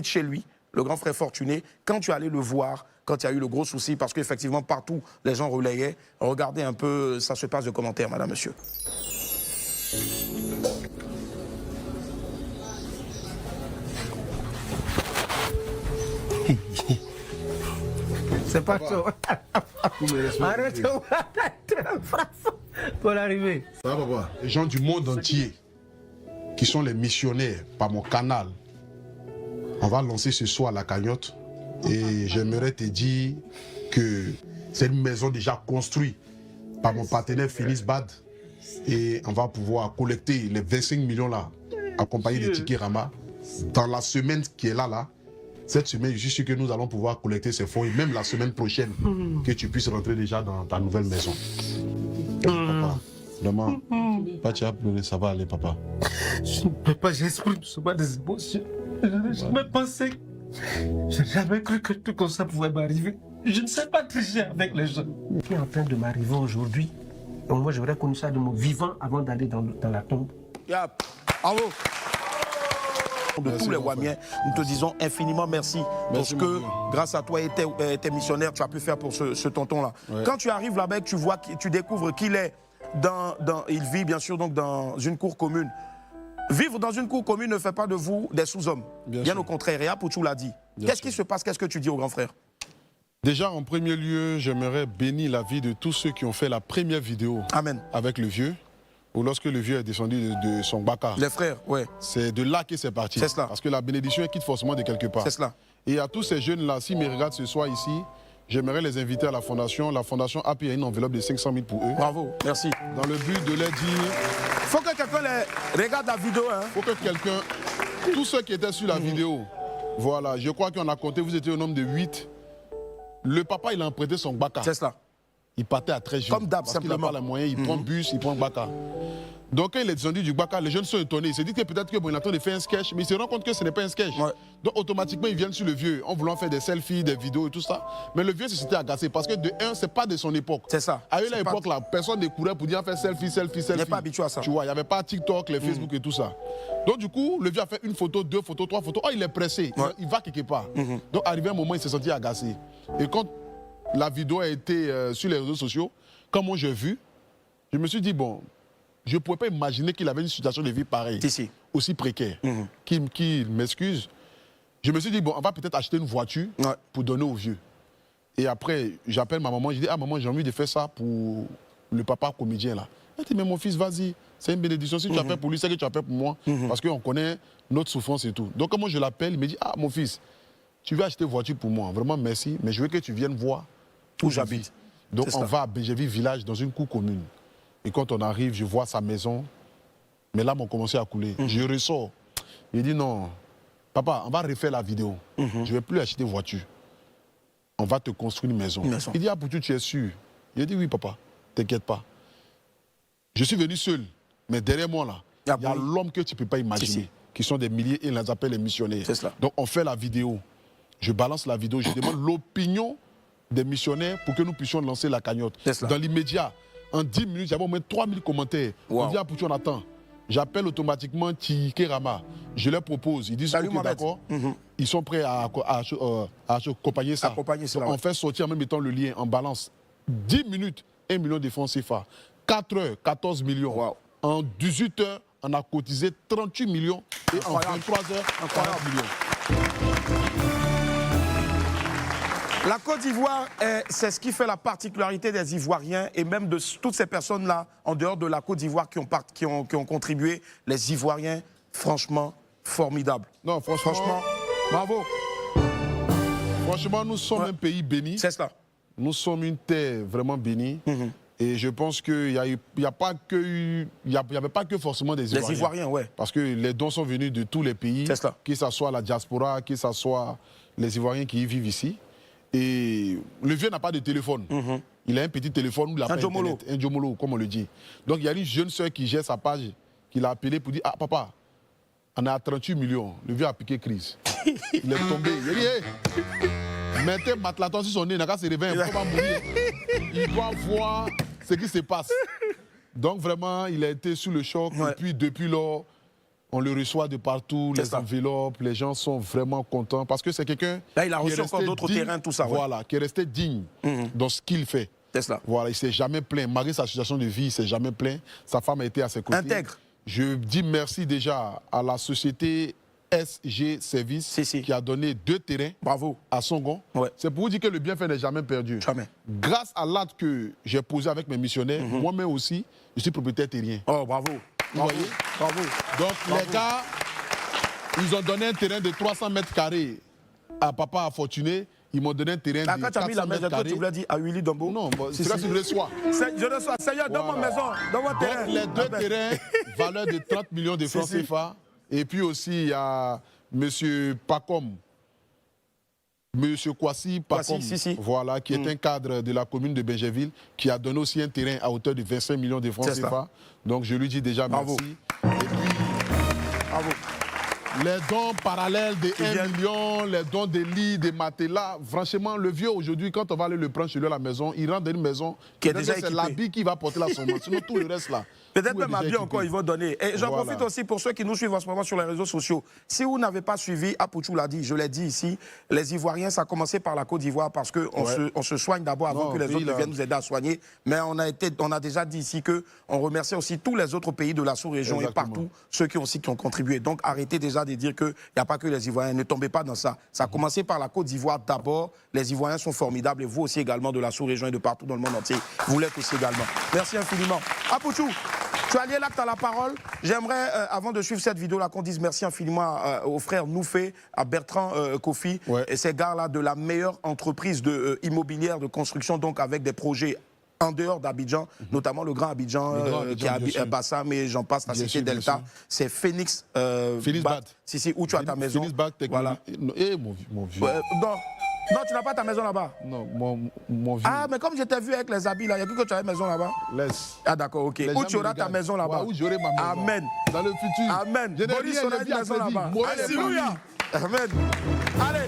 chez lui, le grand frère Fortuné, quand tu allais le voir, quand il y a eu le gros souci, parce qu'effectivement, partout, les gens relayaient, regardez un peu, ça se passe de commentaires, madame, monsieur. C'est pas chaud. Arrête, pour l'arrivée. Ça va, papa. Les gens du monde entier qui sont les missionnaires par mon canal, on va lancer ce soir la cagnotte. Et j'aimerais te dire que c'est une maison déjà construite par mon partenaire Félix Bad. Et on va pouvoir collecter les 25 millions là, accompagnés des tickets Rama. Dans la semaine qui est là, cette semaine, je suis sûr que nous allons pouvoir collecter ces fonds. Et même la semaine prochaine, que tu puisses rentrer déjà dans ta nouvelle maison. Papa, demain, pas tu as pleuré, ça va aller, papa. Je ne peux pas, j'exprime souvent des émotions. Je n'ai jamais pensé, je n'ai jamais cru que tout comme ça pouvait m'arriver. Je ne sais pas tricher avec les gens. Ce qui est en train de m'arriver aujourd'hui, donc moi j'aurais connu ça de mon vivant avant d'aller dans la tombe. Yeah. Bravo. De Merci, tous les mon Wamiens, nous te disons infiniment merci, Merci, parce que mon grâce à toi et tes missionnaires, tu as pu faire pour ce tonton-là. Ouais. Quand tu arrives là-bas, tu vois, tu découvres qu'il est il vit bien sûr donc dans une cour commune. Vivre dans une cour commune ne fait pas de vous des sous-hommes. Bien sûr. au contraire, Réa Pouchou l'a dit. Qu'est-ce qui se passe? Qu'est-ce que tu dis au grand frère? Déjà, en premier lieu, j'aimerais bénir la vie de tous ceux qui ont fait la première vidéo Amen. avec le vieux, ou lorsque le vieux est descendu de son baka. Les frères, ouais, C'est de là que c'est parti. C'est cela. Parce que la bénédiction elle quitte forcément de quelque part. c'est cela. Et à tous ces jeunes-là, s'ils me regardent ce soir ici, j'aimerais les inviter à la fondation. La fondation a payé une enveloppe de 500 000 pour eux. Bravo, merci. Dans le but de leur dire, Faut que quelqu'un regarde la vidéo, hein. faut que quelqu'un, tous ceux qui étaient sur la vidéo, voilà, je crois qu'on a compté, vous étiez au nombre de 8. Le papa, il a emprunté son baka. C'est cela. Il partait à très jeune. Comme d'hab, parce qu'il n'a simplement. pas les moyens, il prend bus, il prend baka. Donc quand il est descendu du baka, les jeunes sont étonnés. Ils se disent que peut-être qu'il est en train de faire un sketch, mais ils se rendent compte que ce n'est pas un sketch. Ouais. Donc automatiquement, ils viennent sur le vieux en voulant faire des selfies, des vidéos et tout ça. Mais le vieux se s'était agacé parce que de un, c'est pas de son époque. C'est ça. À C'est pas- l'époque, là, personne ne courait pour dire faire selfie. Il n'est pas habitué à ça. Tu vois, il n'y avait pas TikTok, les Facebook et tout ça. Donc du coup, le vieux a fait une photo, 2 photos, 3 photos. Oh, il est pressé, Ouais. il va quelque part. Donc arrivé un moment, il s'est senti agacé. Et quand la vidéo a été sur les réseaux sociaux, comme moi j'ai vu, je me suis dit, bon, je ne pouvais pas imaginer qu'il avait une situation de vie pareille, Ici. aussi précaire, qu'il m'excuse. Je me suis dit, bon, on va peut-être acheter une voiture Ouais. pour donner au vieux. Et après, j'appelle ma maman, je dis, ah maman, j'ai envie de faire ça pour le papa comédien là. Elle dit, mais mon fils, vas-y, c'est une bénédiction. Si tu as fait pour lui, c'est que tu as fait pour moi. Parce qu'on connaît notre souffrance et tout. Donc, quand moi je l'appelle, il me dit, ah mon fils, tu veux acheter une voiture pour moi, vraiment merci, mais je veux que tu viennes voir Où j'habite. donc C'est on ça. va à Béjéville village dans une cour commune. Et quand on arrive, je vois sa maison. Mes larmes ont commencé à couler. Je ressors. Il dit non, papa, on va refaire la vidéo. Je ne vais plus acheter de voiture. On va te construire une maison. Une maison. Il dit, ah, pour tu es sûr? Il dit, oui, papa, t'inquiète pas. Je suis venu seul, mais derrière moi, là, il y a oui. l'homme que tu ne peux pas imaginer, Si. qui sont des milliers et on les appelle les missionnaires. C'est cela. Donc on fait la vidéo. Je balance la vidéo, je demande l'opinion des missionnaires pour que nous puissions lancer la cagnotte. C'est cela. Dans l'immédiat, en 10 minutes, j'avais au moins 3000 commentaires. Wow. On dit, ah, pour on attend. J'appelle automatiquement Tiki Rama. Je leur propose. Ils disent, Salut, ok, Mohamed. d'accord. Ils sont prêts à accompagner ça. Accompagner cela, Donc, ouais. on fait sortir en même temps le lien, en balance. 10 minutes, 1 million de francs CFA. 4 heures, 14 millions. Wow. En 18 heures, on a cotisé 38 millions. Et Incroyable. en 23 heures, 40 millions. La Côte d'Ivoire, c'est ce qui fait la particularité des Ivoiriens et même de toutes ces personnes-là, en dehors de la Côte d'Ivoire, qui ont contribué. Les Ivoiriens, franchement, formidables. Non, franchement, Bravo. franchement, nous sommes Ouais. un pays béni. C'est cela. Nous sommes une terre vraiment bénie. Et je pense qu'il n'y avait pas que forcément des Ivoiriens. Les Ivoiriens, ouais. Parce que les dons sont venus de tous les pays, C'est cela. que ce soit la diaspora, que ce soit les Ivoiriens qui y vivent ici. Et le vieux n'a pas de téléphone. Il a un petit téléphone où il appelle Jomolo. Internet, un Jomolo, comme on le dit. Donc il y a une jeune soeur qui gère sa page, qui l'a appelé pour dire, ah papa, on est à 38 millions. Le vieux a piqué crise. Il est tombé. Il a dit, hey, mettez Matlaton sur son nez, il n'a qu'à se réveiller, il va mourir. Il doit voir ce qui se passe. Donc vraiment, il a été sous le choc. Ouais. Et puis depuis lors, On le reçoit de partout, C'est les ça. enveloppes, les gens sont vraiment contents parce que c'est quelqu'un. Là, il a qui est reçu encore resté d'autres digne, terrains, tout ça. Ouais. Voilà, qui est resté digne dans ce qu'il fait. C'est cela. Voilà, il ne s'est jamais plaint. Malgré sa situation de vie, il ne s'est jamais plaint. Sa femme a été à ses côtés. Intègre. Je dis merci déjà à la société SG Service Si. qui a donné 2 terrains Bravo. à Songon. Ouais. C'est pour vous dire que le bienfait n'est jamais perdu. Jamais. Grâce à l'acte que j'ai posé avec mes missionnaires, moi-même aussi, je suis propriétaire terrien. Oh, bravo. Vous Bravo. voyez? Bravo. Donc les gars, ils ont donné un terrain de 300 mètres carrés à Papa Fortuné. Ils m'ont donné un terrain Là, de quand tu as mis la 400 maison, mètres toi, tu carrés. voulais dire à Willy Dombo? Non, bon, Si, c'est là si. que je reçois. Je reçois. Seigneur, dans ma maison, dans mon terrain. Donc les 2 Amen. terrains, valeur de 30 millions de francs Si. CFA. Et puis aussi, il y a M. Pacom, M. Kwasi Pacom, si. voilà, qui est un cadre de la commune de Benjerville, qui a donné aussi un terrain à hauteur de 25 millions de francs C'est ça. CFA. Donc je lui dis déjà Bravo. merci. Et puis, Bravo. les dons parallèles de 1 viennent. million, les dons de lits, de matelas. Franchement, le vieux aujourd'hui, quand on va aller le prendre chez lui à la maison, il rentre dans une maison Qui est peut-être déjà que c'est équipée. l'habit qui va porter la sommation. Sinon, tout le reste là. Peut-être tout est même déjà à bien équipé. encore, ils vont donner. Et j'en Voilà. profite aussi pour ceux qui nous suivent en ce moment sur les réseaux sociaux. Si vous n'avez pas suivi, Apouchou l'a dit, je l'ai dit ici, les Ivoiriens, ça a commencé par la Côte d'Ivoire parce qu'on on se soigne d'abord avant Non, que les oui, autres ne là. viennent nous aider à soigner. Mais on a déjà dit ici qu'on remercie aussi tous les autres pays de la sous-région et Exactement. partout, ceux qui ont contribué. Donc arrêtez déjà de dire qu'il n'y a pas que les Ivoiriens. Ne tombez pas dans ça. Ça a commencé par la Côte d'Ivoire d'abord. Les Ivoiriens sont formidables et vous aussi également de la sous-région et de partout dans le monde entier. Vous l'êtes aussi également. Merci infiniment. Apouchou, tu as lié l'acte à la parole. J'aimerais, avant de suivre cette vidéo-là, qu'on dise merci infiniment aux frères Noufé, à Bertrand Kofi Ouais. et ces gars-là de la meilleure entreprise immobilière de construction, donc avec des projets en dehors d'Abidjan, notamment le Grand Abidjan, Le Grand qui Abidjan, bien est sûr. Bassam et j'en passe, la Bien cité sûr, bien Delta. sûr. C'est Phoenix, Phoenix Bad. Si, où tu as ta maison. Phoenix Bad Technologie. Voilà. Eh, mon vieux. Non, tu n'as pas ta maison là-bas. Non, mon vieux. Ah, mais comme je t'ai vu avec les habits là, il y a que tu as une maison là-bas. Laisse. Ah d'accord, ok. Les Où gens tu me auras ta regardent. maison là-bas. Ouais, où j'aurai ma maison. Amen. Dans le futur. Amen. Je n'ai Boris rien, aura je une vis à maison Séville. là-bas. Mauvais Alléluia. Amen. Allez.